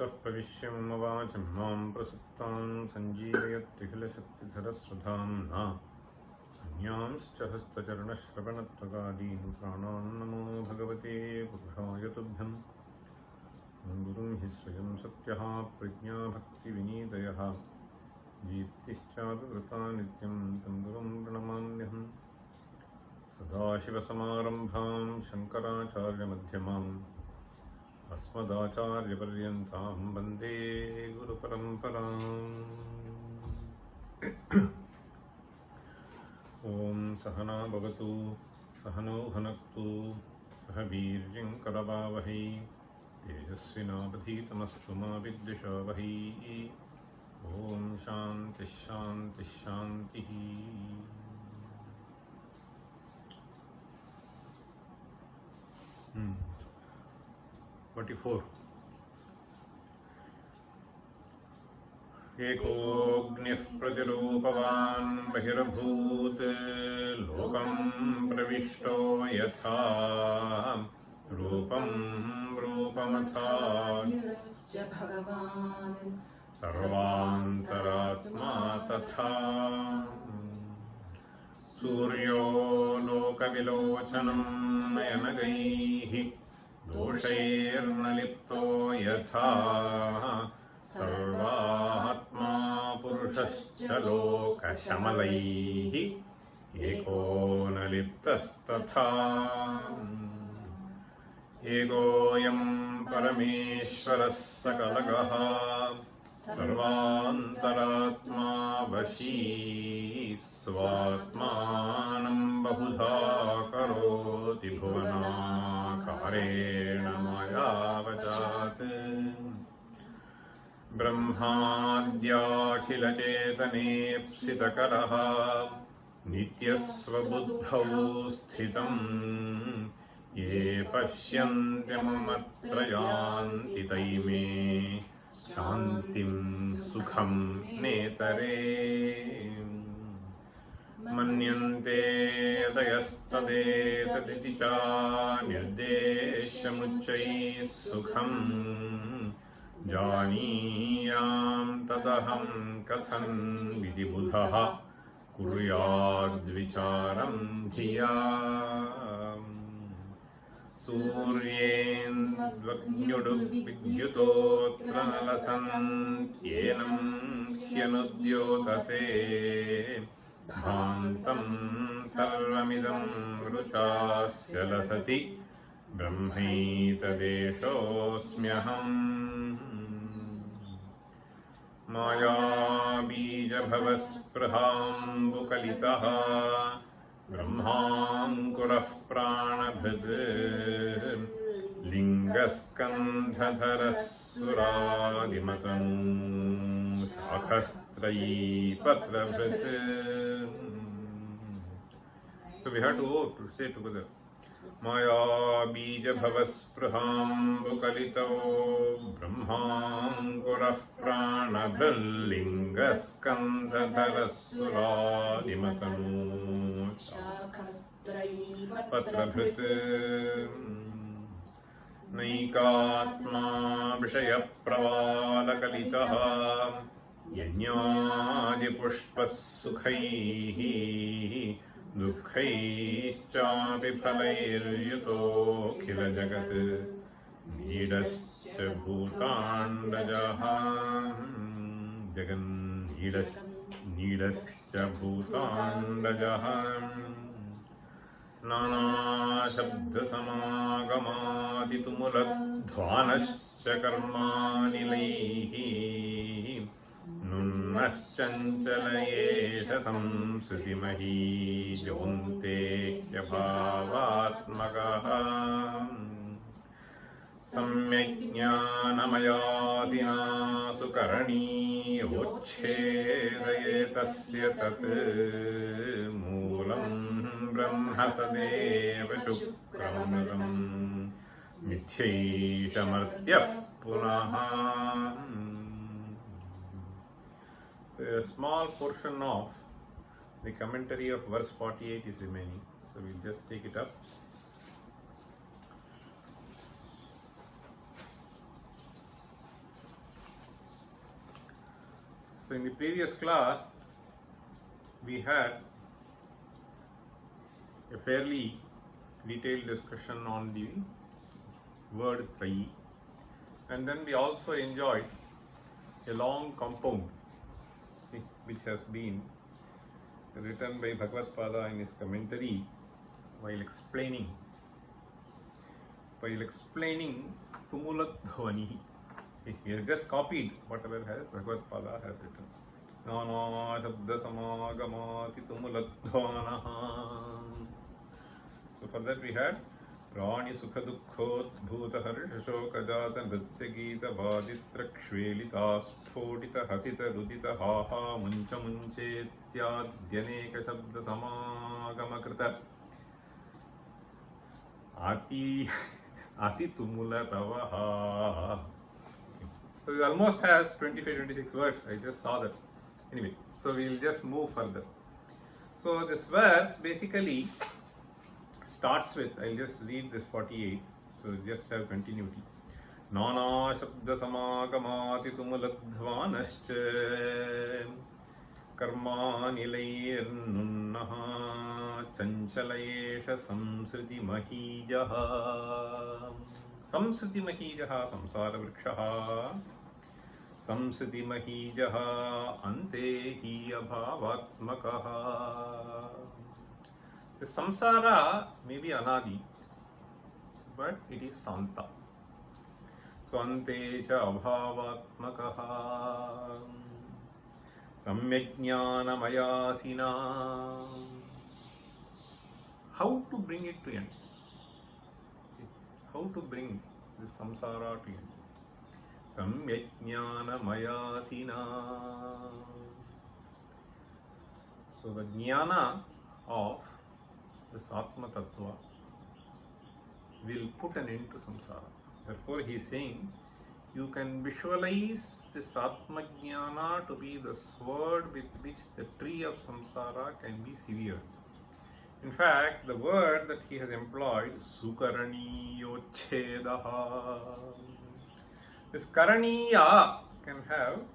यन्तः प्रविश्य मम वाचं मां प्रसुप्तां सञ्जीवयत्यखिलशक्तिधरस्वधाम्ना अन्यांश्च हस्तचरणश्रवणत्वगादीन् प्राणान् नमो भगवते पुरुषाय तुभ्यम् गुरुं हि स्वयं सत्यः प्रज्ञा भक्तिविनीतयः दीप्तिश्चारुवृता नित्यं तं गुरुं प्रणमाम्यहम् सदाशिवसमारम्भां शङ्कराचार्यमध्यमाम् अस्मदाचार्यपर्यन्तां वन्दे गुरुपरम्पराम्। ॐ सहना भवतु सहनौ भुनक्तु सह वीर्यं करवावहै तेजस्विनावधीतमस्तु मा विद्विषावहै। ॐ शान्तिः शान्तिः शान्तिः। 24 एकोऽग्निः प्रतिरूपवान् बहिर्भूत् लोकं प्रविष्टो यथा रूपं रूपमथा सर्वान्तरात्मा तथा सूर्यो लोकविलोचनं नयनगैः दोषैर्नलिप्तो यथा सर्वात्मा पुरुषश्च लोकशमलैः एको न लिप्तस्तथा एकोऽयं परमेश्वरः सकलगः सर्वान्तरात्मा वशी स्वात्मानं बहुधा करोति भुवनाकारेण मायावजात् ब्रह्माद्याखिलचेतनेप्सितकरः नित्यस्वबुद्धौ स्थितं ये पश्यन्त्यममत्र यान्ति तैमे शान्तिं सुखं नेतरे मन्यन्ते यतयस्तदेतदिति च निर्देश्यमुच्चैः सुखम् जानीयां तदहं कथं विधिबुधः कुर्याद्विचारं धिया सूर्येन्द्वग्न्युडुविद्युतोऽत्र नलसन्त्येनं ह्यनुद्योतते भान्तं सर्वमिदं रुचास्य लसति ब्रह्मैतदेशोऽस्म्यहम् मायाबीजभवस्पृहाम्बुकलितः ब्रह्माङ्कुरः प्राणभृत् लिङ्गस्कन्धधरः सुरादिमतनू शाखस्त्रयी पत्रभृत्. So we have to say together. मायाबीजभवस्पृहाम्बुकलितो ब्रह्माङ्कुरः प्राणभृल्लिङ्गस्कन्धधरः सुरादिमतनू शाखस्त्रयी पत्रभृत् नैकात्मा विषयप्रवालकलितः यज्ञादिपुष्पः सुखैः दुःखैश्चापि फलैर्युतोऽखिलजगत् नीडश्च भूताण्डजः नीडश्च भूताण्डजः नानाशब्दसमागमादितुमुलध्वानश्च कर्मानिलैः नुन्नश्चञ्चल एष संसृतिमही जोन्ते ह्यभावात्मकः सम्यज्ञानमयासिना सुकरणीयोच्छेदयेतस्य तत् मूलं ब्रह्म सदेव शुक्रमृतम् मिथ्यैषमर्त्यः पुनः. A small portion of the commentary of verse 48 is remaining, so we'll just take it up. So in the previous class, we had a fairly detailed discussion on the word Trayi, and then we also enjoyed a long compound which has been written by Bhagavad in his commentary while explaining Tumuladhvani. He has just copied whatever Bhagavad has written. Nana Shabda Samagamati Tumuladhvanaha. So for that we had Rani Sukha Dukkot Bhuta Harsha Shokajata Nritya Gita Vaditra Kshvelita Sphotita Hasita Rudita Haha Muncha Munchetya Dyaneka Shabda Samagamakrita Ati Tumula Tavaha. So it almost has 25-26 words. I just saw that. Anyway, so we will just move further. So this verse basically starts with, I'll just read this 48, so just have continuity. Nana Shabda Samagamati Tumuladhvanascha Karma Nilair Nunnaha Chanchalayesha Samsriti Mahijaha. Samsriti Mahijaha Samsara Vrikshaha Samsriti Mahijaha Ante Hi Abhavatmakaha. The samsara may be anadi, but it is santa. So ante cha abhavatmakaha samyajnana mayasina. How to bring it to end? How to bring this samsara to end? Samyajnana mayasina. So the jnana of this Atma Tattva will put an end to samsara. Therefore, he is saying you can visualize this Atma Jnana to be the sword with which the tree of samsara can be severed. In fact, the word that he has employed, Sukaraniyochhedaha. This Karaniya can have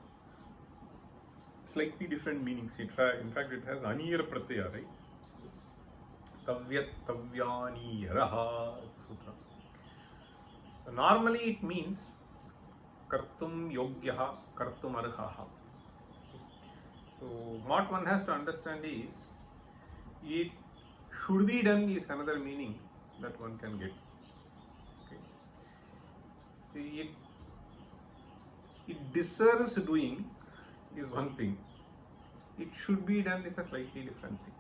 slightly different meanings. In fact, it has Anir Pratyaya, right? Tavyat Tavyani Raha Sutra. So normally it means Kartum Yogyaha, Kartum Arhaha. So what one has to understand is it should be done is another meaning that one can get. Okay. See, it deserves doing is one thing. It should be done is a slightly different thing.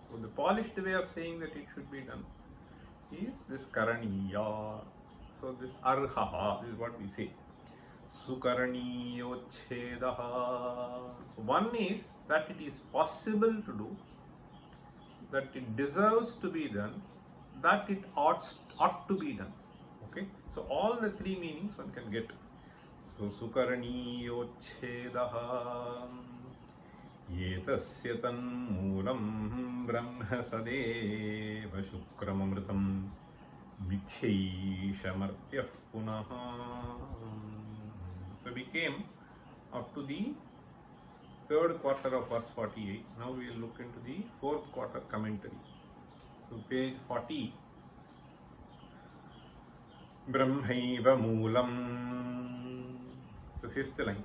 So the polished way of saying that it should be done is this Karaniya. So this Arhaha, this is what we say. Sukaraniyochhedaha. So one is that it is possible to do, that it deserves to be done, that it ought to be done. Okay. So all the three meanings one can get. So Sukaraniyochhedaha. Yetasya tanmoolam brahma sadeva shukramamritam mithyaishamartyah punaha. So we came up to the third quarter of verse 48. Now we will look into the fourth quarter commentary. So page 40. Brahmaiva moolam. So fifth line.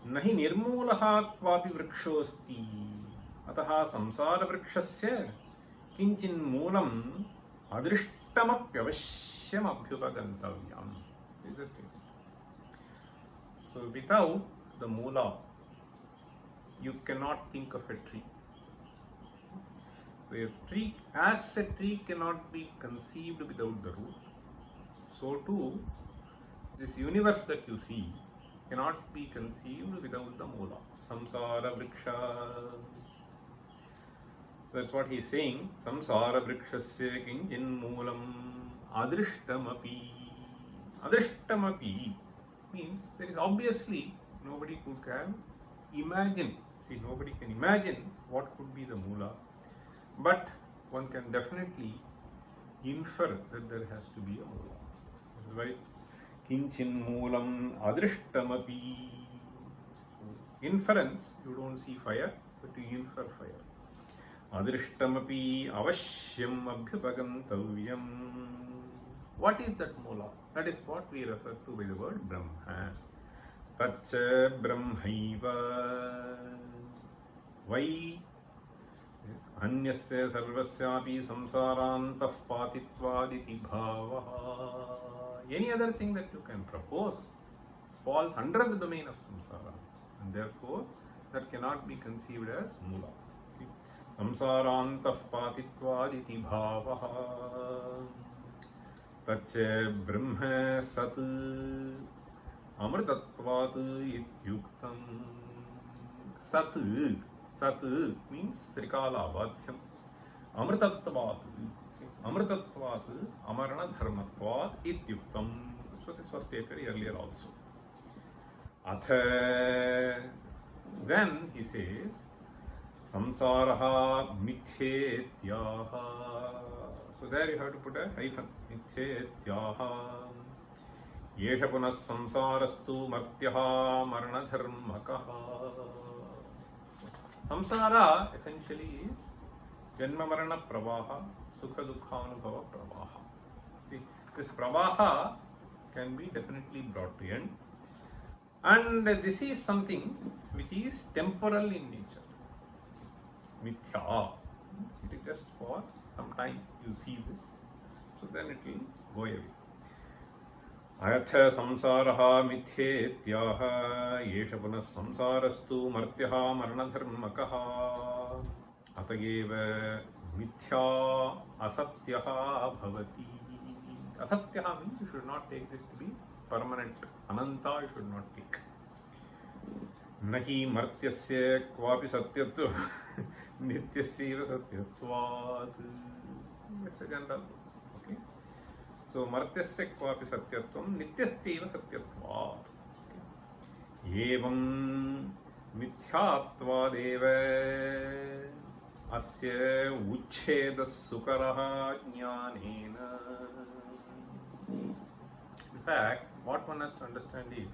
Nahi nirmulaha kvapi vrikshosti ataha samsara vrikshasya kinchin moolam adrishtamapyavashyam abhyupagantavyam. So without the moola, you cannot think of a tree. So a tree, as a tree cannot be conceived without the root, so too this universe that you see cannot be conceived without the moola. Samsara vriksha. That's what he is saying. Samsara vrikshasya kinchin moolam adrishtamapi. Adrishtamapi means there is obviously nobody can imagine. See, nobody can imagine what could be the moola, but one can definitely infer that there has to be a moola. That's why Kinchin moolam adrishtamapi. inference, you don't see fire, but you infer fire. Adrishtamapi avashyam abhyupagantavyam. What is that moola? That is what we refer to by the word Brahma. Tacha Brahmaiva. Why? Anyasya sarvasyapi samsarantah patitvaditi bhavaha. Any other thing that you can propose falls under the domain of samsara, and therefore that cannot be conceived as moola. Samsarantah patitvaditi bhavaha. Tacha Brahma sat amritatvat ityuktam. Sat means trikala vadhyam. Amritatvat amarana dharmatvat ityuktam. So this was stated earlier also. Atha, then he says, samsaraha mithyetyaha. So there you have to put a hyphen. Mithyetyaha. Yesha punas samsarastu martyaha maranadharmakaha. Samsara essentially is janma marana pravaha, sukha dukha anubhava pravaha. See, this pravaha can be definitely brought to end, and this is something which is temporal in nature. Mithya. It is just for some time you see this, so then it will go away. Ayatha samsaraha mithyetyaha yesha punas samsarastu martyaha maranadharmakaha atageva mithya asatyaha bhavati. Asatyaha means you should not take this to be permanent. Ananta you should not take. Nahi martyasya kvapi satyatva nityasya satyatvat. Yes, again. Okay. So martyasya kvapi satyatvam nityastyeva satyatvat. Evam mithyattvadeva asya uchcheda sukaraha jnanena. In fact, what one has to understand is,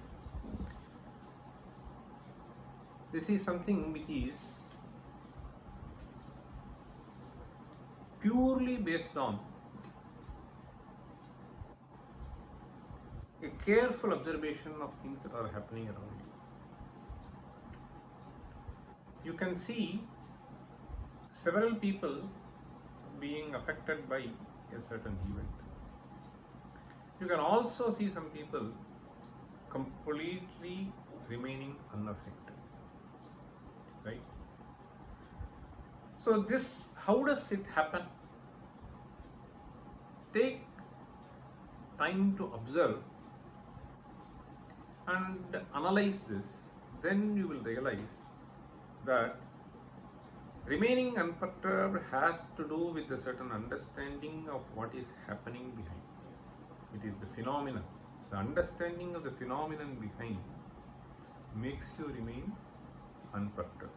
this is something which is purely based on a careful observation of things that are happening around you. You can see several people being affected by a certain event. You can also see some people completely remaining unaffected. Right? So this, how does it happen? Take time to observe and analyze this, then you will realize that remaining unperturbed has to do with a certain understanding of what is happening behind. It is the phenomenon. The understanding of the phenomenon behind makes you remain unperturbed.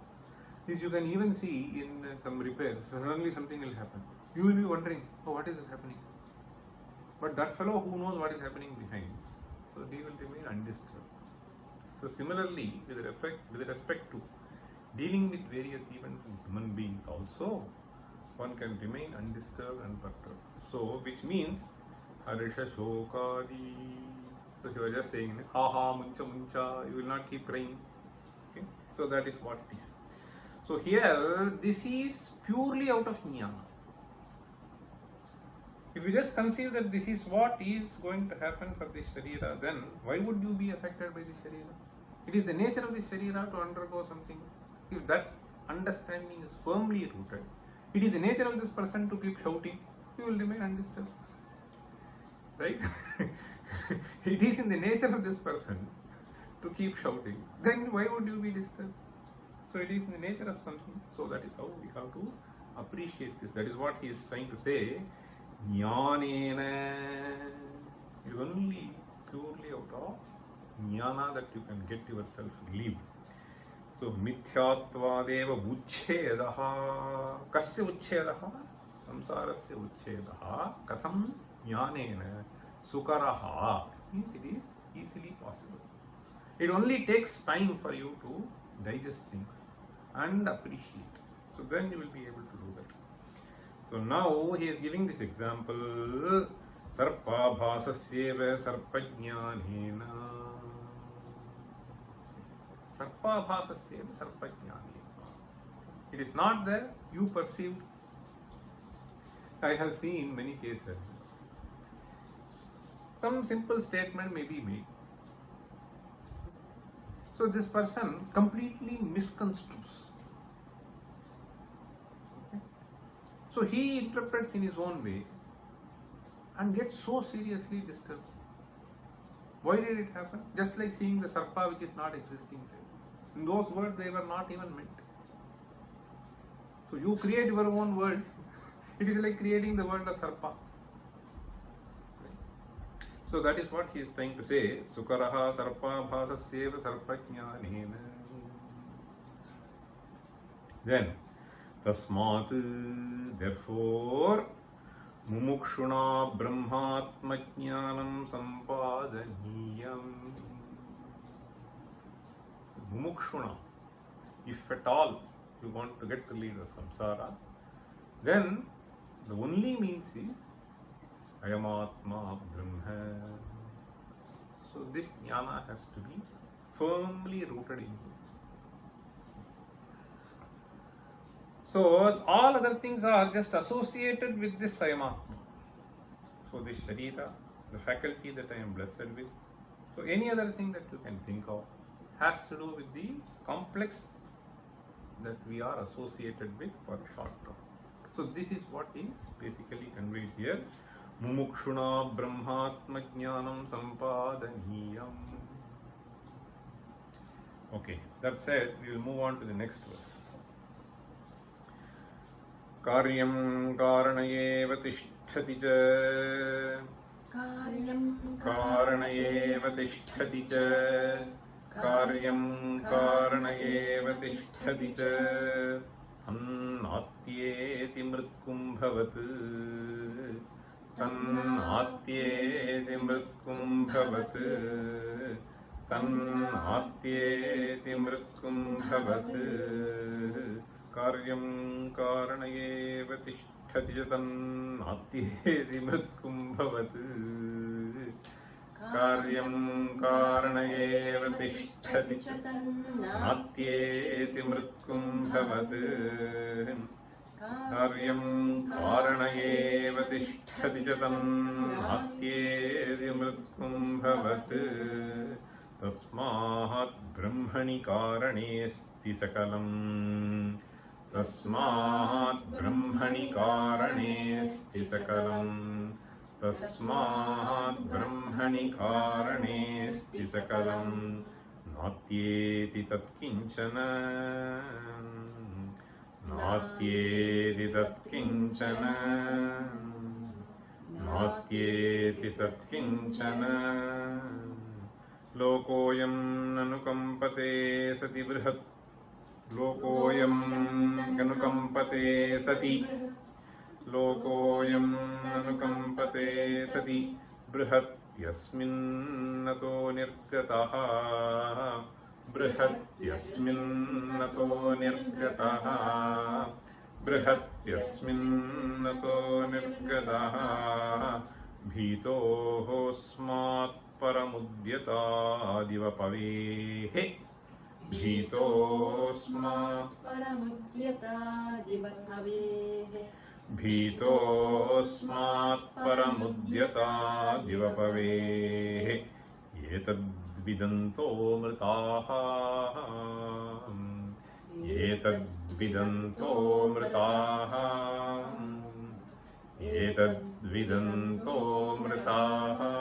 This you can even see in some repairs. Suddenly something will happen. You will be wondering, oh, what is happening? But that fellow who knows what is happening behind, so he will remain undisturbed. So similarly, with respect to dealing with various events in human beings also, one can remain undisturbed and unperturbed. So, which means Harisha Shokadi. So he was just saying, ha ha, muncha muncha, you will not keep crying. Okay? So that is what it is. So here, this is purely out of jnana. If you just conceive that this is what is going to happen for this sharira, then why would you be affected by this sharira? It is the nature of this sharira to undergo something. If that understanding is firmly rooted, it is the nature of this person to keep shouting, you will remain undisturbed. Right? It is in the nature of this person to keep shouting, then why would you be disturbed? So it is in the nature of something. So that is how we have to appreciate this. That is what he is trying to say. Jnanena is only purely out of jnana that you can get yourself relieved. So mithyātvādeva uchchedaha. Kasya uchchedaha? Samsārasya uchchedaha. Katham jnanena sukaraha. Means it is easily possible. It only takes time for you to digest things and appreciate. So then you will be able to do that. So now he is giving this example. Sarpa bhasasyeva sarpajnanena. Sarpa bhasasyeva sarpajnanena. It is not that you perceived. I have seen many cases. Some simple statement may be made. So this person completely misconstrues. Okay? So he interprets in his own way and gets so seriously disturbed. Why did it happen? Just like seeing the sarpa which is not existing there. In those words they were not even meant. So you create your own world. It is like creating the world of sarpa. So that is what he is trying to say. Sukaraha sarpa bhasasyeva sarpajnanena. Then, tasmat, therefore, mumukshuna brahmatmajnanam sampadaniyam. Mumukshuna, if at all you want to get to lead the samsara, then the only means is Ayamatma Brahma. So this jnana has to be firmly rooted in you. So all other things are just associated with this Ayamatma. So this Sharira, the faculty that I am blessed with. So any other thing that you can think of has to do with the complex that we are associated with for short term. So this is what is basically conveyed here. Mumukshuna brahmatmajnanam sampadaniyam. Okay, that said, we will move on to the next verse. Karyam karanayeva tishtati ca. Karanayeva tishtati ca. Karyam karanayeva tishtati ca. Annatyeti mritkum bhavat. Tannatyeti mritkum bhavat. Tannatyeti mritkum bhavat. Karyam karanayeva tishtati ca. Tannatyeti mritkum bhavat. Karyam karanayeva tishtati ca. Tannatyeti mritkum bhavat. Karyam karanayeva tishtati ca. Tannatyeti mritkum bhavat. Tasmat brahmani karanesti sakalam. Tasmat brahmani karanesti sakalam. Tasmat brahmani karanesti sakalam. Natyeti tat kinchana. Natyeti tat kinchana. Natyeti tat kinchana. Lokoyam nanukampate sati brihat. Lokoyam nanukampate sati. Lokoyam nanukampate sati. Brihat yasmin nato nirgataha. Brihat yasmin nato nirgataha. Brihat yasmin nato nirgataha. Bhito smat paramudyata divapavehe. Bhito smat paramudyata divapavehe. Bhito smat paramudyata divapavehe. Yetad vidanto mritaha. Yetad vidanto mritaha. Yetad vidanto mritaha.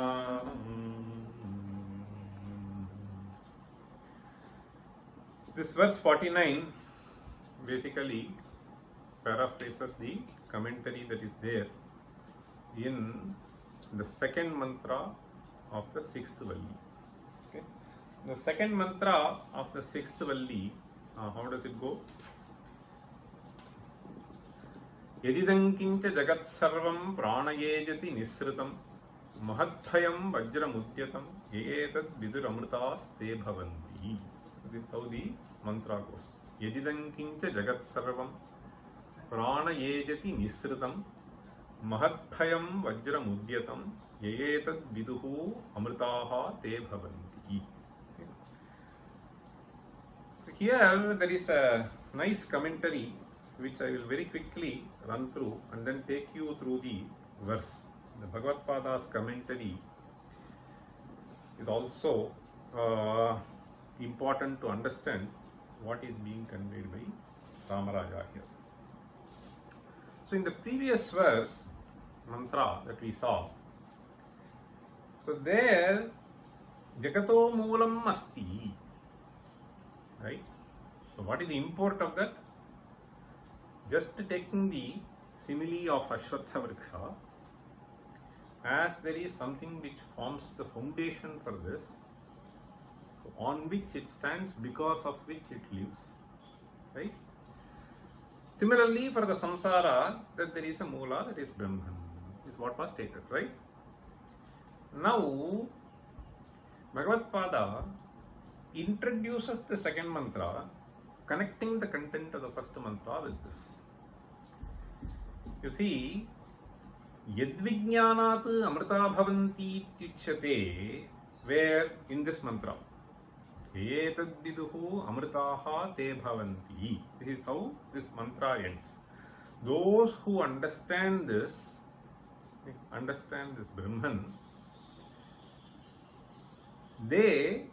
This verse 49 basically paraphrases the commentary that is there in the second mantra of the sixth valli. Okay. The second mantra of the sixth valli, how does it go? Yadidankincha jagat sarvam pranayejati nisritam mahadbhayam vajramutyam etad viduramritaste bhavanti. This is how the mantra goes. Yajidankincha jagat sarvam prana yejati nisritam mahadbhayam vajram udyatam yayetad viduhu amritaha te bhavanti. Here there is a nice commentary which I will very quickly run through and then take you through the verse. The Bhagavad Pada's commentary is also important to understand what is being conveyed by Rāmarāyakavi here. So in the previous verse, mantra that we saw, so there Jagato Moolam Asti, right? So what is the import of that? Just taking the simile of Ashwatha Vriksha, as there is something which forms the foundation for this, on which it stands, because of which it lives, right? Similarly, for the samsara, that there is a moola, that is Brahman, is what was stated, right? Now, Bhagavad Pada introduces the second mantra, connecting the content of the first mantra with this. You see, Yadvijnanat amrita bhavanti tyuchyate, where in this mantra, Etad viduhu amritaha te bhavanti. This is how this mantra ends. Those who understand this Brahman, they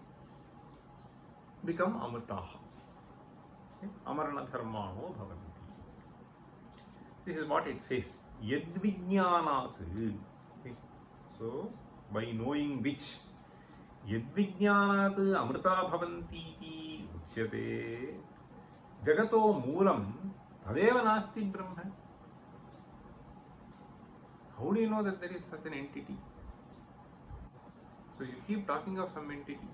become amritaha. Amarana dharmano bhavanti. This is what it says. Yadvijnanat. So, by knowing which, Yadvijnanat amrita bhavanti iti uchyate jagato moolam tadeva nasti Brahman. How do you know that there is such an entity? So you keep talking of some entity.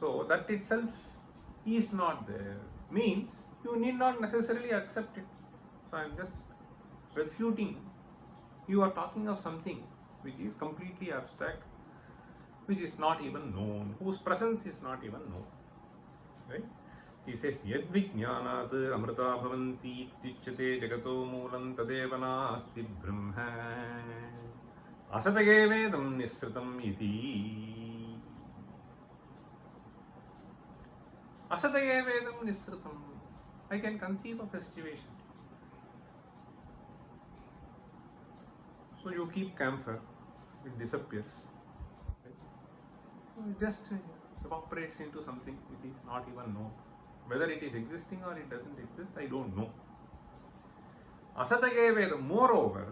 So that itself is not there. Means you need not necessarily accept it. So I am just refuting. You are talking of something which is completely abstract, which is not even known, whose presence is not even known. Right? He says, Yadvijnanat amrita bhavanti tyuchyate jagato moolam tadeva nasti brahma asatage vedam nisritam iti. Asatage vedam nisritam. I can conceive of a situation. So you keep camphor, it disappears. Right? It just evaporates into something which is not even known. Whether it is existing or it doesn't exist, I don't know. Asatage vedam. Moreover,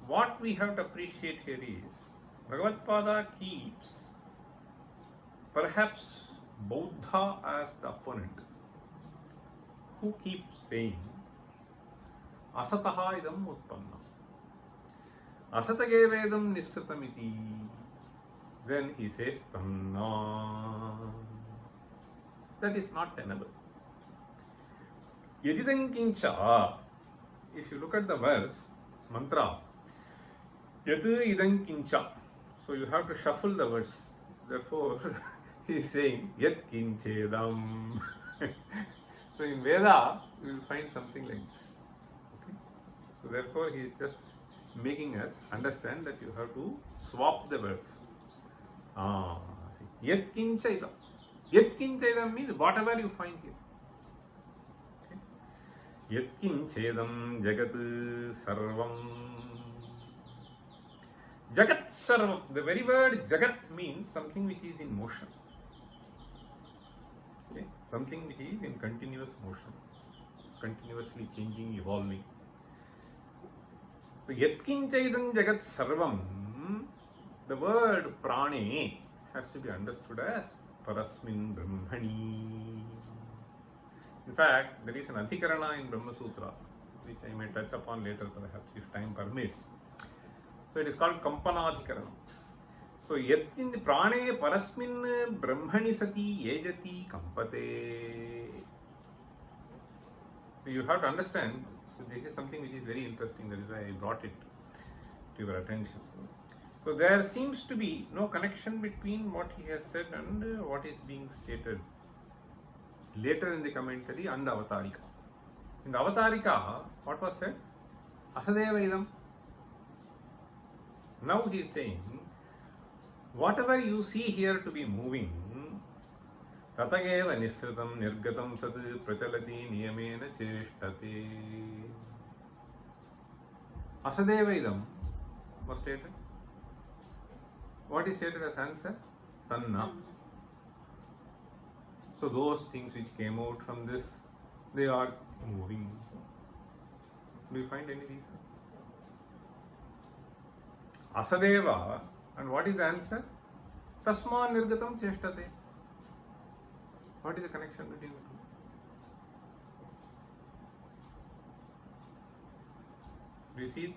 what we have to appreciate here is Bhagavad Pada keeps perhaps Bauddha as the opponent, who keeps saying Asataha idam utpanna. Asatage vedam nisritamiti. Then he says Tanna. That is not tenable. Yadidankincha. If you look at the verse, mantra, Yad idankincha. So you have to shuffle the words. Therefore, he is saying Yad kinchedam. So in Veda, you will find something like this. Okay? So therefore, he is just making us understand that you have to swap the words. Yad kinchedam. Yad kinchedam means whatever you find here. Okay? Yad kinchedam jagat sarvam. Jagat sarvam. The very word jagat means something which is in motion. Okay? Something which is in continuous motion, continuously changing, evolving. So yad kinchedam jagat sarvam. The word prane has to be understood as Parasmin Brahmani. In fact, there is an Adhikarana in Brahma Sutra, which I may touch upon later perhaps if time permits. So it is called Kampanadhikarana. So Yatin Prane Parasmin Brahmani Sati Yejati Kampate. So you have to understand, so this is something which is very interesting, that is why I brought it to your attention. So there seems to be no connection between what he has said and what is being stated later in the commentary and Avatarika. In the Avatarika, what was said? Asadeva idam. Now he is saying, whatever you see here to be moving, tatageva nisritam nirgatam sat prachalati niyamena cheshtate. Asadeva idam was stated. What is stated as answer? Tanna. So those things which came out from this, they are moving. Do you find any reason? Asadeva, and what is the answer? Tasma nirgatam cheshtate. What is the connection between the two? You see,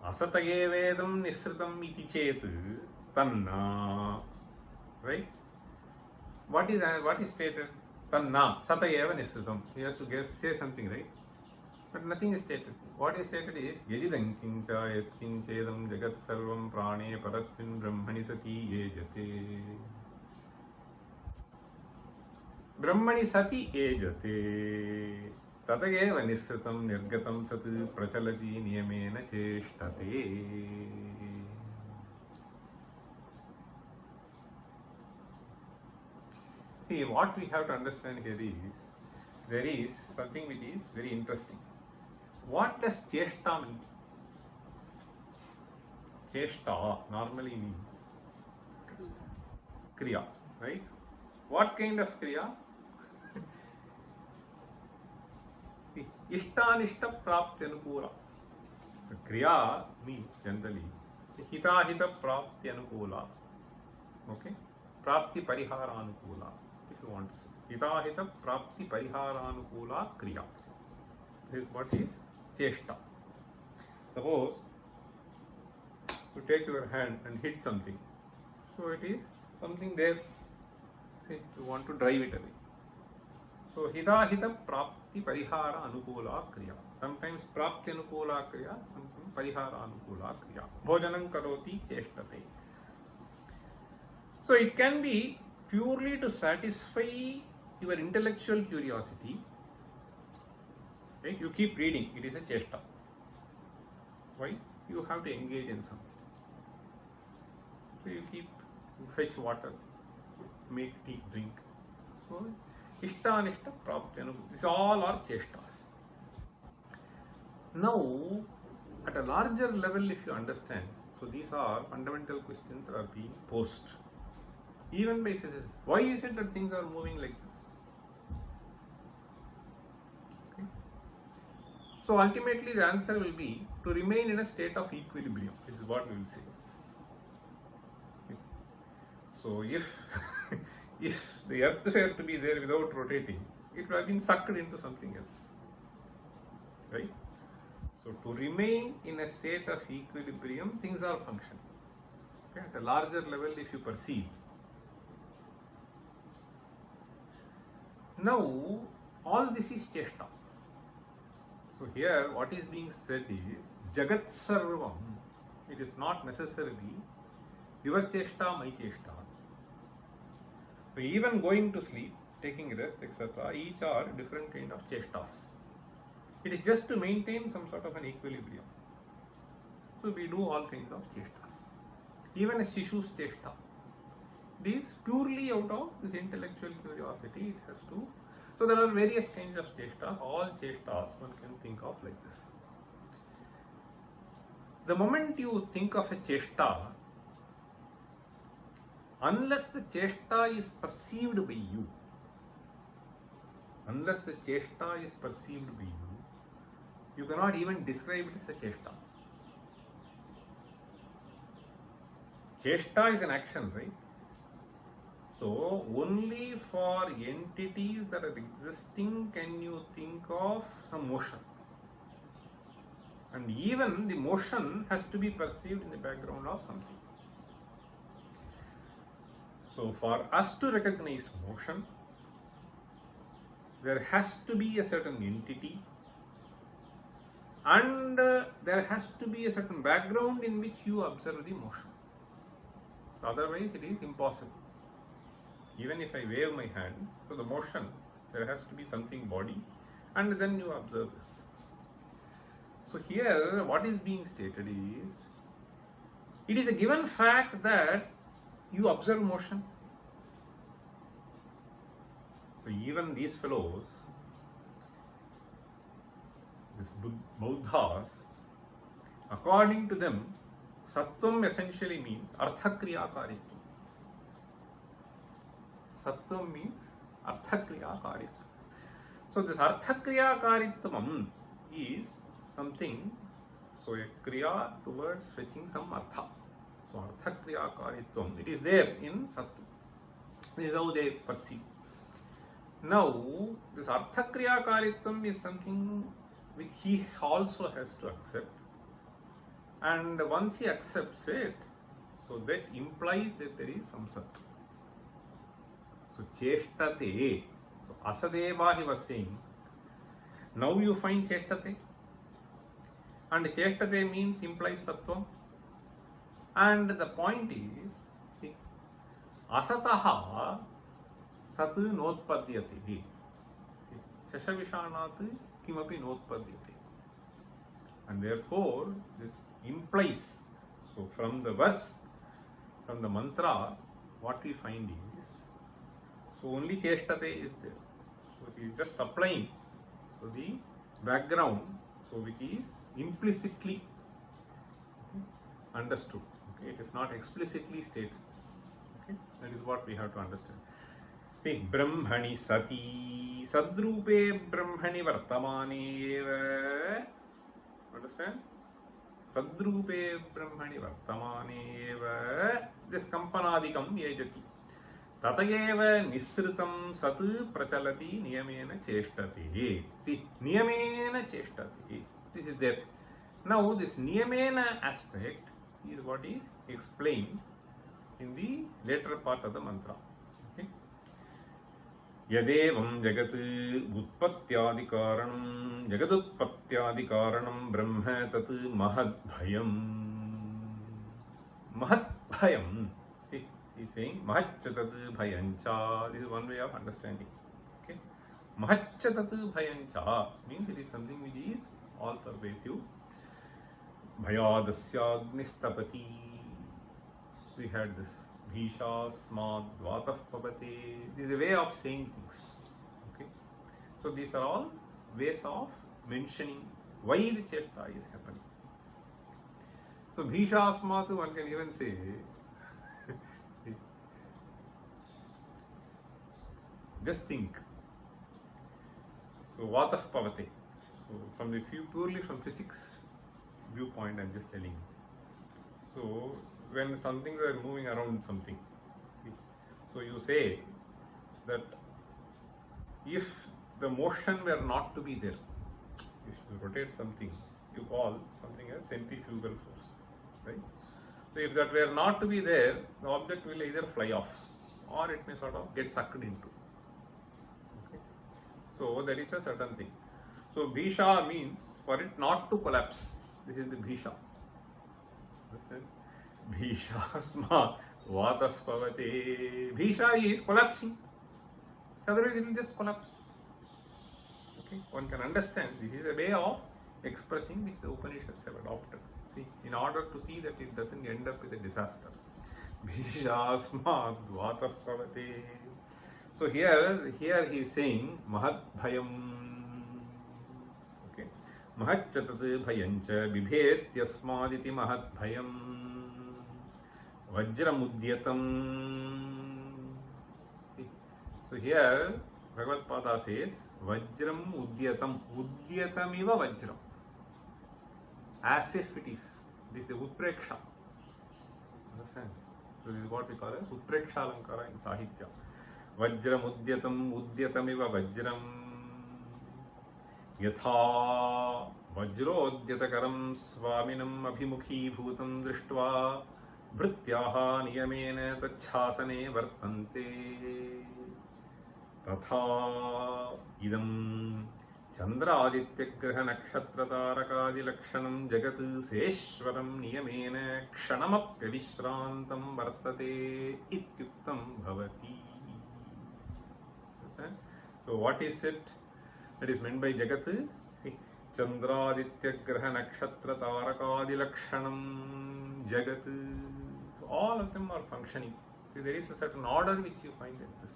asatayevedam nisritam iti chet tanna, right? What is stated? Tanna, satayeva nisritam. He has to say something, right? But nothing is stated. What is stated is yajidam kincha yatkinchedam jagat sarvam prane parasmin brahmani sati ejate. Brahmani sati ejate. Tatageva nisritam nirgatam sat prachalati niyamena cheshtate. See, what we have to understand here is, there is something which is very interesting. What does cheshta mean? Cheshta normally means kriya, right? What kind of kriya? Ishtanishta prapti anukula. So kriya means generally hita hita prapti anukula. Okay? Prapti parihara anukula, if you want to say. Hita hita prapti parihara anukula kriya. This is what is cheshta. Suppose you take your hand and hit something. So it is something there. See, you want to drive it away. So hita hita prapti parihara anukula kriya. Sometimes prapti anukula kriya, sometimes parihara anukula kriya. Bhojanam karoti cheshtate. So it can be purely to satisfy your intellectual curiosity. Right? You keep reading, it is a cheshta. Why? You have to engage in something. So you fetch water, make tea, drink. So ishta anishta prapti. These all are cheshtas. Now, at a larger level, if you understand, so these are fundamental questions that are being posed. Even by physicists. Why is it that things are moving like this? So ultimately the answer will be to remain in a state of equilibrium. This is what we will say. So if the earth were to be there without rotating, it would have been sucked into something else. Right? So to remain in a state of equilibrium, things are functioning. Okay? At a larger level, if you perceive. Now, all this is cheshta. So here what is being said is Jagat Sarvam. It is not necessarily your cheshta, my cheshta. So even going to sleep, taking rest, etc., each are different kind of cheshtas. It is just to maintain some sort of an equilibrium. So we do all kinds of cheshtas. Even a Shishu's cheshta. It is purely out of this intellectual curiosity. It has to. So there are various kinds of cheshtas. All cheshtas one can think of like this. The moment you think of a cheshta, unless the cheshta is perceived by you, you cannot even describe it as a cheshta. Cheshta is an action, right? So only for entities that are existing can you think of some motion. And even the motion has to be perceived in the background of something. So for us to recognize motion, there has to be a certain entity and there has to be a certain background in which you observe the motion. Otherwise it is impossible. Even if I wave my hand, so the motion There has to be something body, and then you observe this. So here what is being stated is, it is a given fact that you observe motion. So even these fellows, these Buddhas, according to them, Sattvam essentially means Arthakriyakarithvam. Sattvam means Arthakriyakarithvam. So this Arthakriyakarithvam is something, so a kriya towards fetching some artha. So Arthakriyakarithvam, it is there in Sattvam. This is how they perceive. Now, this Arthakriyakarithvam is something which he also has to accept. And once he accepts it, so that implies that there is some Sat. So Cheshtate, so Asadeva he was saying, now you find Cheshtate, and Cheshtate means implies Sattvam, and the point is, see, Asataha Sat notpadyate, Shashavishanat kimapi notpadyate, and therefore this implies, so from the verse, from the mantra, what we find is, so only Cheshtate is there. So it is just supplying so the background, so which is implicitly understood. Okay, it is not explicitly stated. Okay, that is what we have to understand. See, Brahmani Sati Sadrupe Brahmani Vartamane eva. Understand? Sadrupe Brahmani Vartamane eva. This Kampanadikam yajati. Tatayeva Nisritam Sat Prachalati Niyamena Cheshtate. See, Niyamena Cheshtate. This is there. Now, this Niyamena aspect is what is explained in the later part of the mantra. Okay. Yadevam Jagat Utpatyadikaranam Jagadutpatyadikaranam Brahma Tat Mahadbhayam. Mahadbhayam. See, he is saying Mahachatatu Bhayancha. This is one way of understanding. Okay. Mahachatatu Bhayancha means it is something which is all pervasive. Bhayadasyagnishtapati. We had this. Bhishasmad Vatah Pavate. This is a way of saying things. Okay. So these are all ways of mentioning why the chesta is happening. So Bhishasmad, one can even say, just think. So Vatah Pavate. So from the purely from physics viewpoint, I am just telling you. So when some things are moving around something, so you say that if the motion were not to be there, if you rotate something, you call something as centrifugal force, right? So if that were not to be there, the object will either fly off or it may sort of get sucked into. Okay? So that is a certain thing. So Bhisha means for it not to collapse. This is the Bhisha. Understand? Bhishasma Vatah Pavate. Bhisha is collapsing. Otherwise it will just collapse. Okay? One can understand this is a way of expressing which the Upanishads have adopted. See, in order to see that it doesn't end up with a disaster. Bhishasma Vatah Pavate. So here he is saying Mahadbhayam. Okay. Mahacchatat bhayancha bibhetyasmaditi mahadbhayam. Vajramudyatam. So here Bhagavad Pada says Vajram Udyatam. Udyatamiva Vajram. As if it is. This is Utpreksha. Understand? So this is what we call as Utpreksha Alankara in Sahitya. Vajram Udyatam Udyatamiva Vajram. Yatha Vajrodyatakaram Swaminam Abhimukhi Bhutam Drishtva Bhrityaha Niyamena Tachhasane Vartante. Tatha Idam Chandra Aditya Graha Nakshatra Tarakadi Lakshanam Jagat Seshwaram Niyamena Kshanamapya Vishrantam Vartate Ityuktam Bhavati. Understand? So what is it that is meant by Jagat? See, Chandraditya Graha Nakshatra Tarakadi Lakshanam Jagat. So all of them are functioning. See, there is a certain order which you find in this.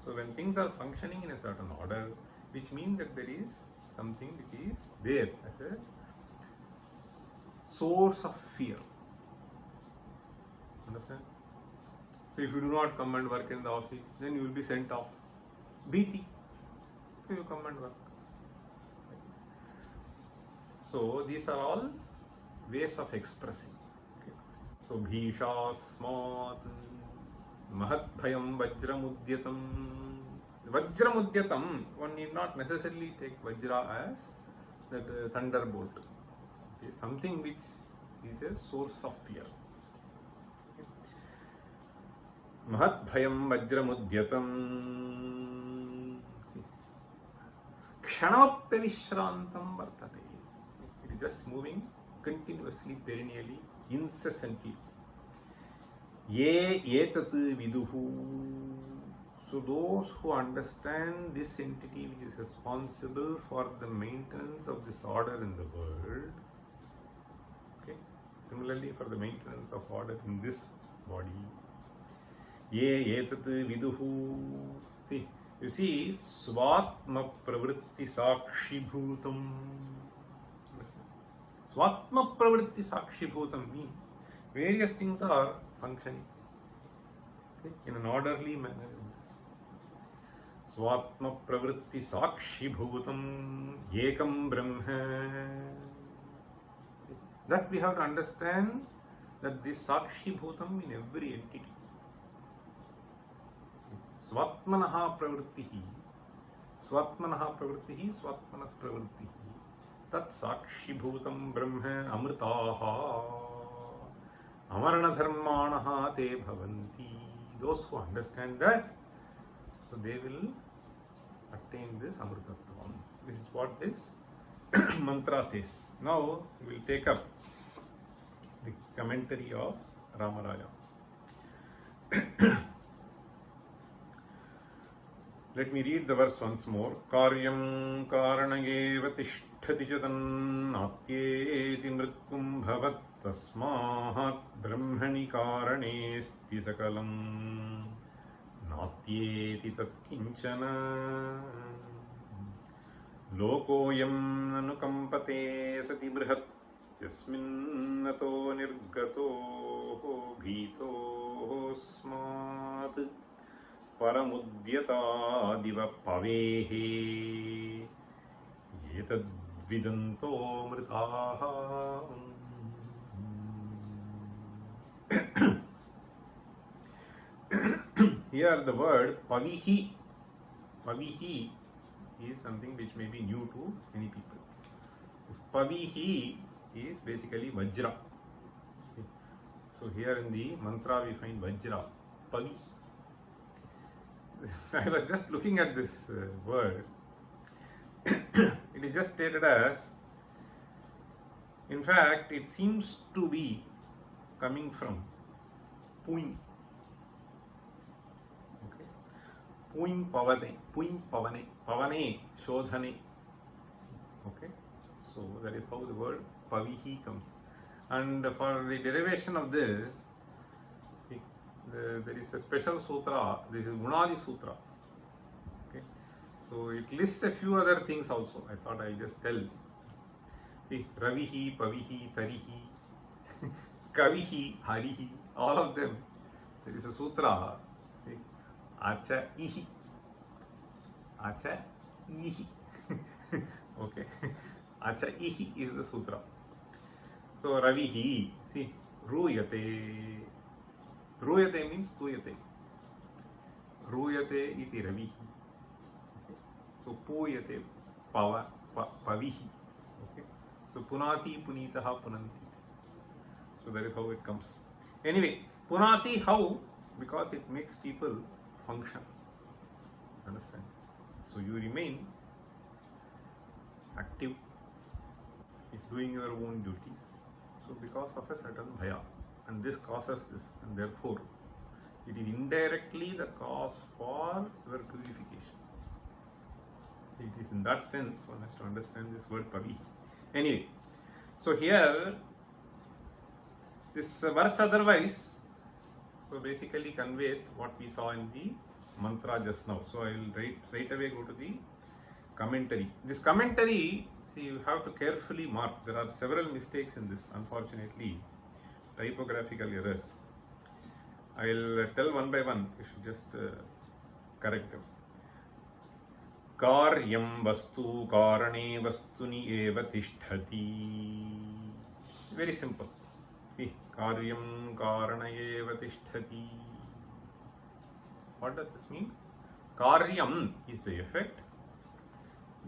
So when things are functioning in a certain order, which means that there is something which is there as a source of fear. Understand? So if you do not come and work in the office, then you will be sent off. Bhiti. So you come and work. So these are all ways of expressing. Okay. So bhishasmat mahatbhayam vajramudyatam. Vajramudyatam, one need not necessarily take vajra as that thunderbolt. Okay. Something which is a source of fear. Mahatbhayam vajramudyatam. Kshanapavishrantam vartate. It is just moving continuously, perennially, incessantly. Ye etat viduhu. So those who understand this entity which is responsible for the maintenance of this order in the world, okay, similarly for the maintenance of order in this body, ye etat viduhu. See, you see, svatma pravritti sakshi bhutam. Svatma pravritti sakshi bhutam means various things are functioning, okay, in an orderly manner in this. Svatma pravritti sakshi bhutam ekam brahma. That we have to understand, that this sakshi bhutam in every entity. Svatmanaha pravrittihi, Svatmanaha pravrittihi, Svatmanah pravrittihi, Tat sakshi bhutam brahma amritaha, amarana dharmanaha te bhavanti. Those who understand that, so they will attain this amrtatvam. This is what this mantra says. Now we will take up the commentary of Rāmarāyakavi. Let me read the verse once more. Karyam karanageva tishtati jadan natyeti mritkum bhavat tasmahat brahmani karanesti sakalam natyeti tat kinchana lokoyam anukampate sati brihat yasminnato nirgato bhito smat paramudyata diva pavehe yetad vidanto mritaha. Here the word pavihi, pavihi is something which may be new to many people. This pavihi is basically vajra. So here in the mantra we find vajra, pavihi. I was just looking at this word. It is just stated as, in fact, it seems to be coming from puin. Okay. Puin pavane, pavane, shodhane. Okay. So that is how the word pavihi comes. And for the derivation of this, see, there is a special sutra. This is Gunadi Sutra. Okay. So it lists a few other things also. I thought I'll just tell. See, Ravihi, Pavihi, Tarihi, Kavihi, Harihi, all of them. There is a sutra. See, Acha Ihi. Acha Ihi. Okay. Acha Ihi is the sutra. So Ravihi, see, Ruyate. Ruyate means Tuyate. Ruyate iti Ravihi. So Puyate Pavihi. Okay. So Punati Punitaha Punanti. So that is how it comes. Anyway, Punati how? Because it makes people function. Understand? So you remain active, doing your own duties. So because of a certain bhaya, and this causes this, and therefore it is indirectly the cause for your purification. It is in that sense one has to understand this word pavi. Anyway, so here this verse otherwise, so basically conveys what we saw in the mantra just now. So I will right away go to the commentary. This commentary, see, you have to carefully mark. There are several mistakes in this, unfortunately, typographical errors. I will tell one by one. You should just correct them. Karyam vastu karane vastuni eva tishthati. Very simple. See, karyam karana eva tishthati. What does this mean? Karyam is the effect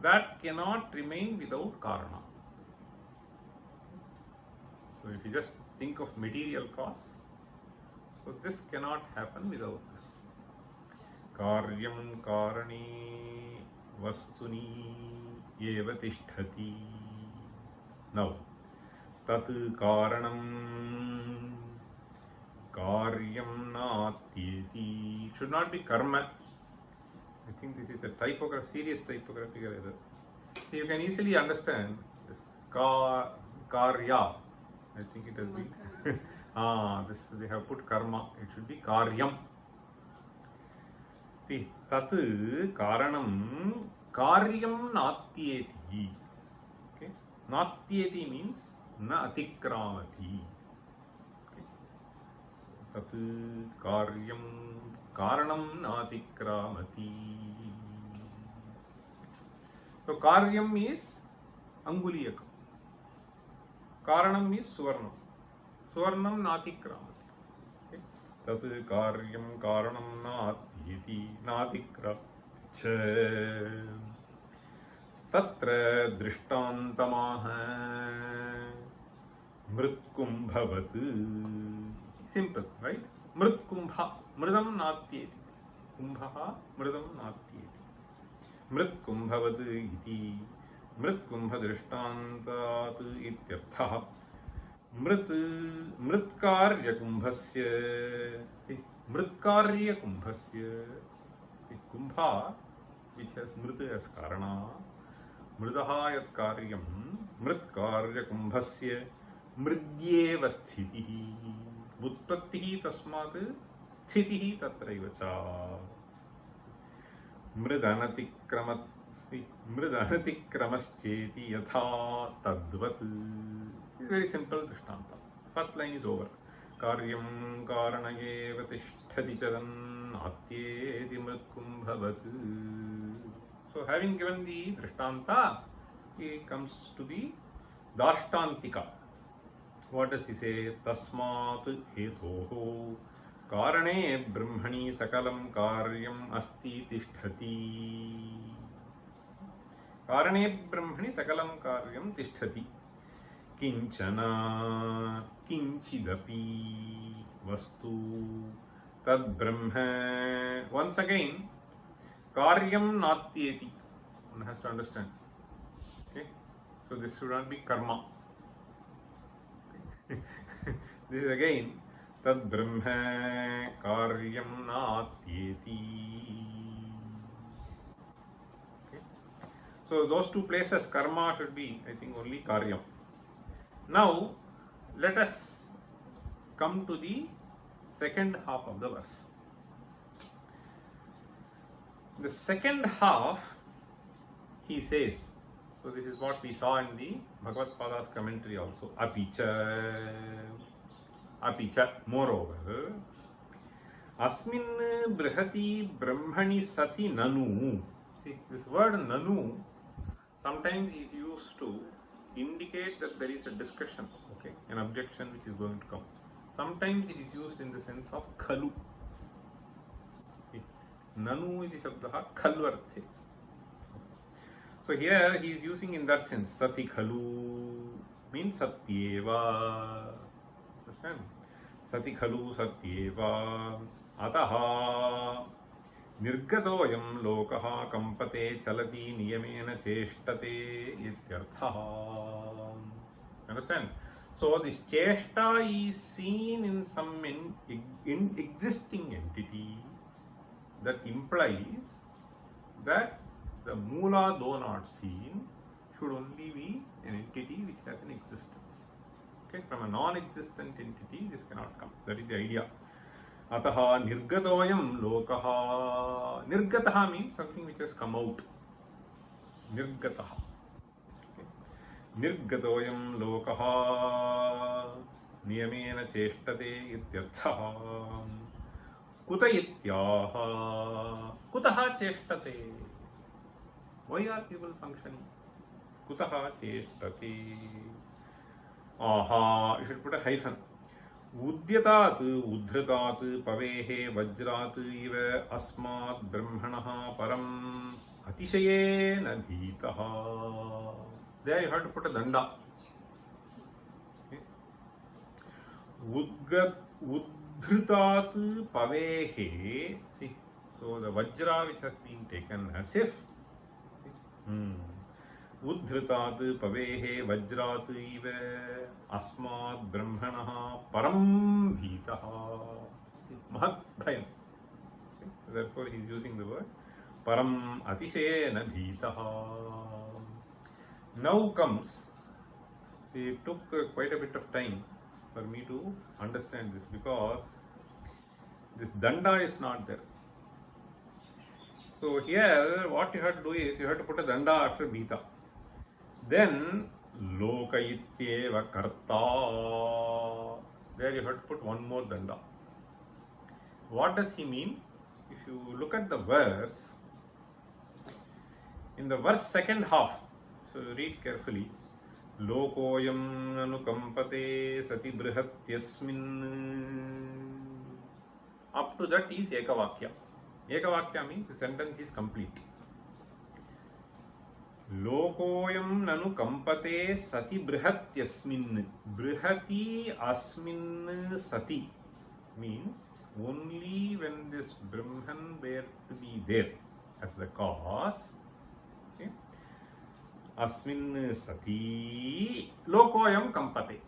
that cannot remain without karana. So if you just think of material cause, so this cannot happen without this. Karyam karane vastuni eva tishthati. Now, tat karanam karyam natyeti. Should not be karma. I think this is a serious typographical error. You can easily understand this karya. I think it has been this they have put karma. It should be karyam. See, tat karanam karyam natyeti. Okay, natyeti means na atikramati. Okay, so tat karyam karanam natikramati. So karyam is anguliyakam. Karanam is suvarnam. Suvarnam natikramati. Okay. Tat karyam karanam natyeti natikramati. Tatra drishtantamaha mritkumbhavat. Simple, right? Mritkumbha. Mridam natyeti. Kumbha mridam natyeti. Mritkumbhavat iti. Mritkumbha drishtantat ityartha. Mritkarya kumbhasya. Mritkarya kumbhasya. Kumbha, which has mrita as karana. Mridaha yat karyam. Mritkarya kumbhasya. Mridyeva sthitihi. Utpattihi tasmat sthitihi tatraiva cha. Mridanatikkramascheti yatha tadvat. It's very simple drishtanta. First line is over. Karyam karanayeva tishthati chadan atyeti mritkumbhavat. So having given the drishtanta, he comes to the dashtantika. What does he say? Tasmat hetoho karane brahmani sakalam karyam asti tishthati. Karane brahmani sakalam karyam tishthati. Kinchana kinchidapi vastu tad brahma. Once again, karyam natyeti. One has to understand. Okay, so this should not be karma. This is again tad brahma karyam natyeti. Okay, so those two places karma should be, I think, only karyam. Now let us come to the second half of the verse. The second half, he says, so this is what we saw in the Bhagavad Pada's commentary also. Apicha, moreover, asmin brihati brahmani sati nanu. See, this word nanu sometimes is used to indicate that there is a discussion, okay, an objection which is going to come. Sometimes it is used in the sense of khalu. Nanu iti shabdaha khalvarthe. So here he is using in that sense. Sati khalu means satyeva. Understand? Sati khalu satyeva. Ataha nirgatoyam lokaha kampate chalati niyamena cheshtate ityartha. Understand? So this cheshta is seen in some in existing entity that implies that the Moola, though not seen, should only be an entity which has an existence. Okay, from a non-existent entity, this cannot come. That is the idea. Ataha nirgatoyam lokaha. Nirgataha means something which has come out. Nirgataha. Okay. Nirgatoyam lokaha niyamena cheshtate ityarthaha. Kuta ityaha. Kutaha cheshtate. Why are people functioning? Kutaha cheshtate. Aha, you should put a hyphen. Udyatat, udhritat, pavehe, vajrat, iva, asmat, brahmanaha, param, atishayena bhitaha. There you have to put a danda. Okay. Udhritat, pavehe. See, so the vajra which has been taken as if. Udhritat pavehe vajrat iva asmat brahmanaha param bhitaha. Mahat bhayam. Therefore he is using the word param atishayena bhitaha. Now comes, see, it took quite a bit of time for me to understand this because this danda is not there. So here what you have to do is you have to put a danda after bhita. Then loka ityeva karta. There you have to put one more danda. What does he mean? If you look at the verse, in the verse second half, so read carefully. Lokoyam anukampate sati brihatyasmin. Up to that is ekavakya. Ekavakya means the sentence is complete. Lokoyam nanu kampate sati brihatyasmin. Brihati asmin sati means only when this Brahman were to be there as the cause. Okay. Asmin sati lokoyam kampate.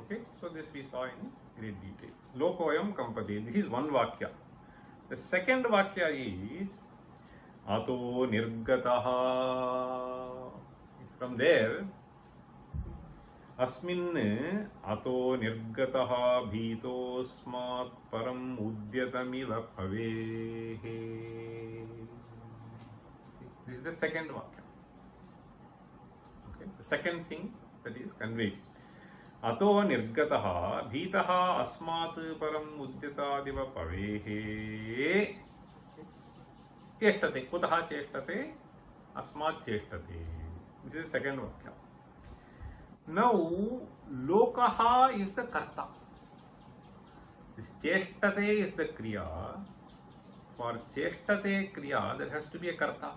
Okay, so this we saw in great detail. Lokoyam kampate. This is one vakya. The second vakya is Ato nirgataha. From there, asmin ato nirgataha bhito smat param udyatamiva bhavehe. This is the second vakya. Okay, the second thing that is conveyed. Ato nirgataha bhitaha asmat param udyatadiva bhavehe. Cheshtate. Kutaha cheshtate? Asmat cheshtate. This is the second vakya. Now, lokaha is the karta. This cheshtate is the kriya. For cheshtate kriya, there has to be a karta.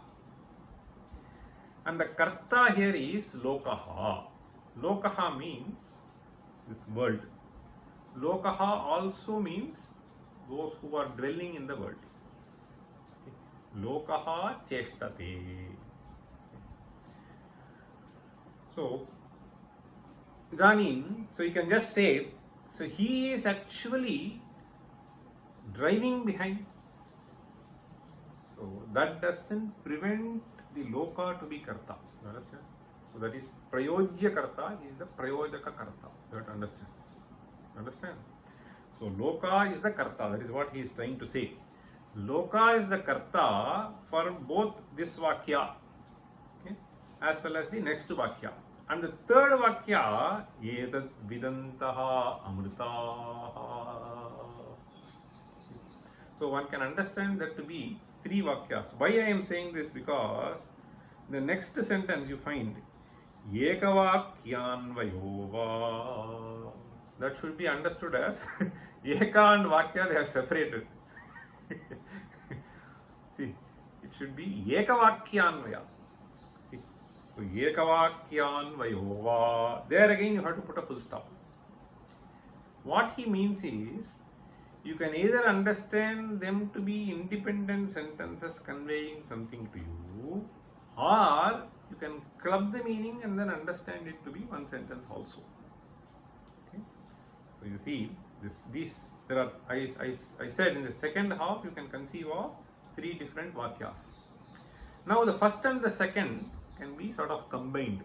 And the karta here is lokaha. Lokaha means this world. Lokaha also means those who are dwelling in the world. Lokaha cheshtate. So, Idanim, so you can just say, so he is actually driving behind. So that doesn't prevent the loka to be karta. You understand? So that is prayojya karta, is the prayojaka karta. You have to understand. Understand? So loka is the karta, that is what he is trying to say. Loka is the karta for both this vakya, okay, as well as the next vakya. And the third vakya, etat Vedāntaha amritaha. So one can understand that to be three vakyas. Why I am saying this? Because in the next sentence you find ekavakyanvayova. That should be understood as eka and vakya, they are separated. See, it should be ekavakyanvaya. So ekavakyanvayova. There again you have to put a full stop. What he means is, you can either understand them to be independent sentences conveying something to you, or you can club the meaning and then understand it to be one sentence also. Okay? So you see, there are, I said in the second half you can conceive of three different vakyas. Now the first and the second can be sort of combined.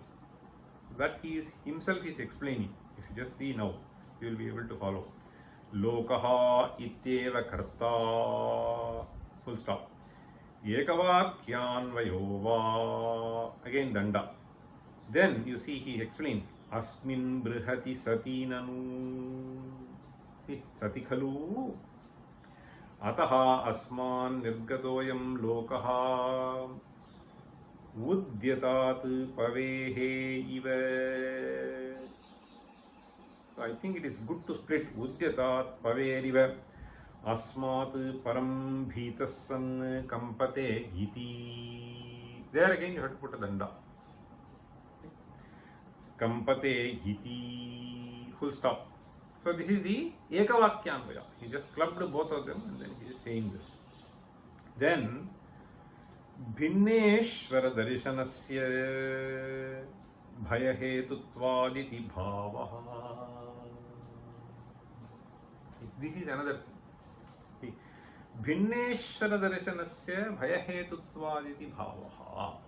So that he is himself is explaining. If you just see now, you will be able to follow. Lokaha ityeva karta. Full stop. Ekavakyanvayo va. Again danda. Then you see he explains. Asmin brihati sati nanu. Sati khalu. Ataha asman nirgatoyam lokaha. Udyatat pavehe iva. So I think it is good to split Udyatat paveriva asmat param bhitasan kampate iti. There again you have to put a danda. Kampate iti. Full stop. So this is the Ekavakyanvaya. He just clubbed both of them and then he is saying this. Then Bhinneshvara darshanasya bhayahetuttvaditi bhavaha. This is another thing. Bhinneshvara darshanasya bhayahetuttvaditi bhavaha.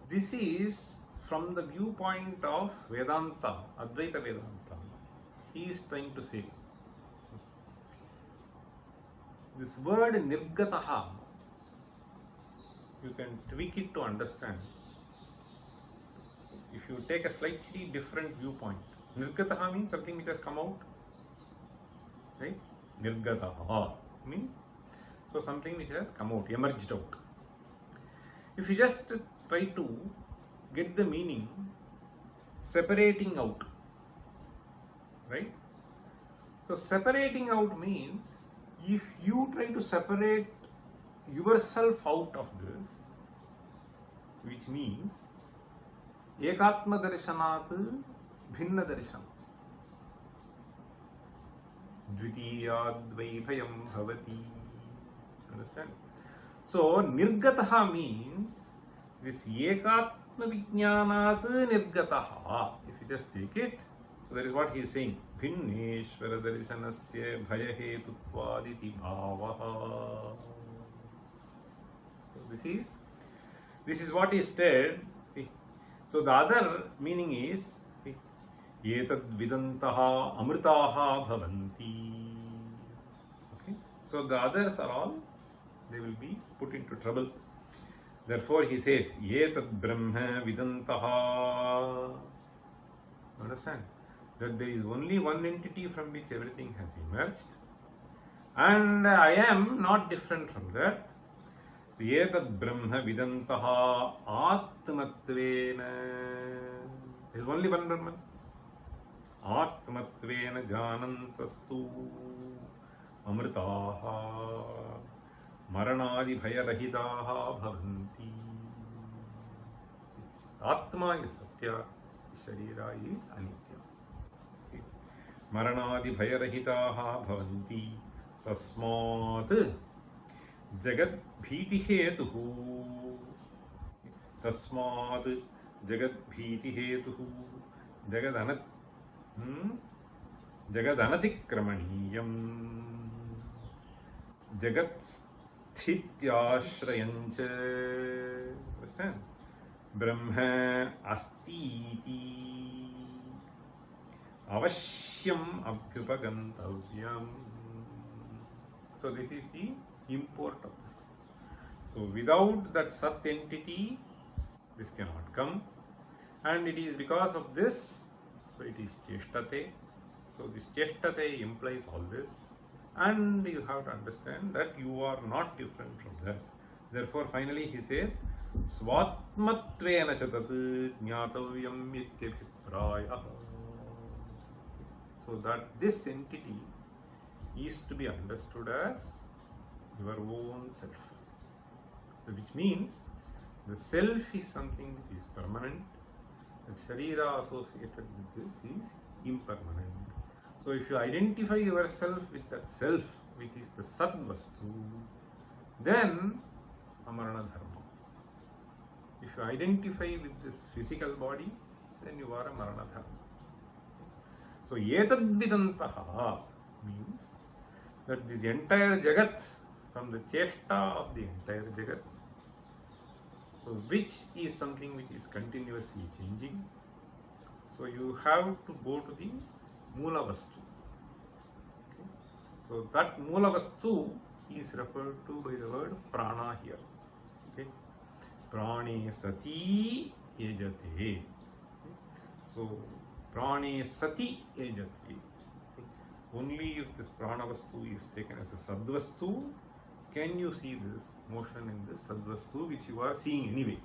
This is from the viewpoint of Vedanta, Advaita Vedanta. He is trying to say this word nirgataha, you can tweak it to understand. If you take a slightly different viewpoint, nirgataha means something which has come out, right? Nirgataha means so something which has come out, emerged out. If you just try to get the meaning, separating out, right? So separating out means if you try to separate yourself out of this, which means ekatma darshanat bhinna darshanam dvitiyadvaibhayam bhavati. Understand? So nirgataha means this ekatma vijnanat nirgataha. If you just take it, so that is what he is saying. Bhinneshvara darshanasya bhayahetuttvaditi bhavaha. So this is what is said. So the other meaning is etad vidantaha amritaha bhavanti. Okay. So the others are all, they will be put into trouble. Therefore he says etad brahma vidantaha. Understand? That there is only one entity from which everything has emerged, and I am not different from that. So etad brahma vidantaha atmatvena. There is only one Brahman. Atmatvena janantastu amritaha maranadi bhayarahitaha bhavanti. Atma is Satya, Sharira is Anitya. Maranadi bhayarahitaha bhavanti tasmat jagat bhiti hetuhu. Tasmat jagat bhiti hetuhu jagat anatikkramaniyam jagat sthityaashrayancha. Understand? Brahma astiti avashyam abhyupagantavyam. So this is the import of this. So without that Sat entity, this cannot come, and it is because of this, so it is cheshtate. So this cheshtate implies all this, and you have to understand that you are not different from that. Therefore finally he says swatmatvena chatat jnatavyam ityabhiprayah. So that this entity is to be understood as your own self. So which means the self is something which is permanent, the sharira associated with this is impermanent. So if you identify yourself with that self which is the Sat Vastu, then amarana dharma. If you identify with this physical body, then you are a marana dharma. So etad vidantaha means that this entire Jagat from the cheshta of the entire Jagat. So which is something which is continuously changing. So you have to go to the Mula Vastu. Okay. So that Mula Vastu is referred to by the word prana here. Okay. Prane sati ejate. Okay. So prane sati ejate. Okay. Only if this prana vastu is taken as a sadvastu can you see this motion in this sadvastu which you are seeing anyway.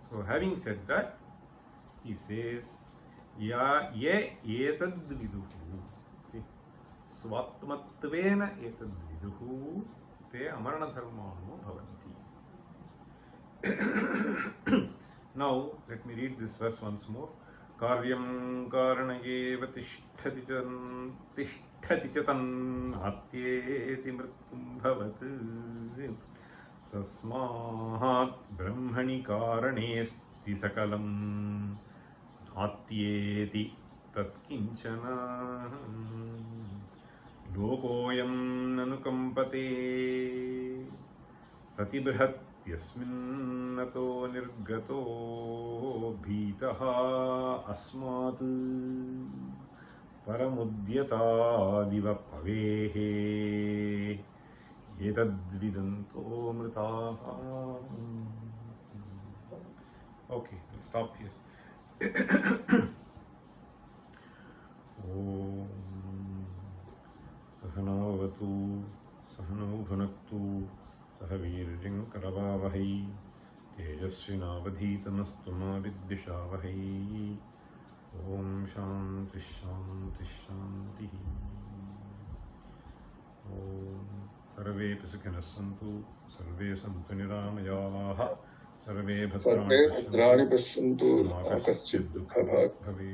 So having said that, he says, ya ye etad viduhu. Svatmatvena etad viduhu te amarana dharmano bhavanti. Now, let me read this verse once more. Karyam karanayeva tishtati chatan atyeti mrityum bhavat tasmat brahmani karanesti sakalam atyeti tatkinchana lokoyam nanukampate sati brihatyasminnato nirgato bhitaha asmat paramudyata diva pavehe etadvidanto mritaha. Okay, we'll stop here. Om Sahanavatu Sahanau Bhunaktu Sahavirjam Karavavahai Tejasvinavadhitamastu ma viddishavahai. Om Shanti Shanti Shanti. Om Sarve Pisukhinas Santu Sarve Santu Niramayaha Sarve Bhadrani Pashyantu Ma Kaschid Dukha Bhave.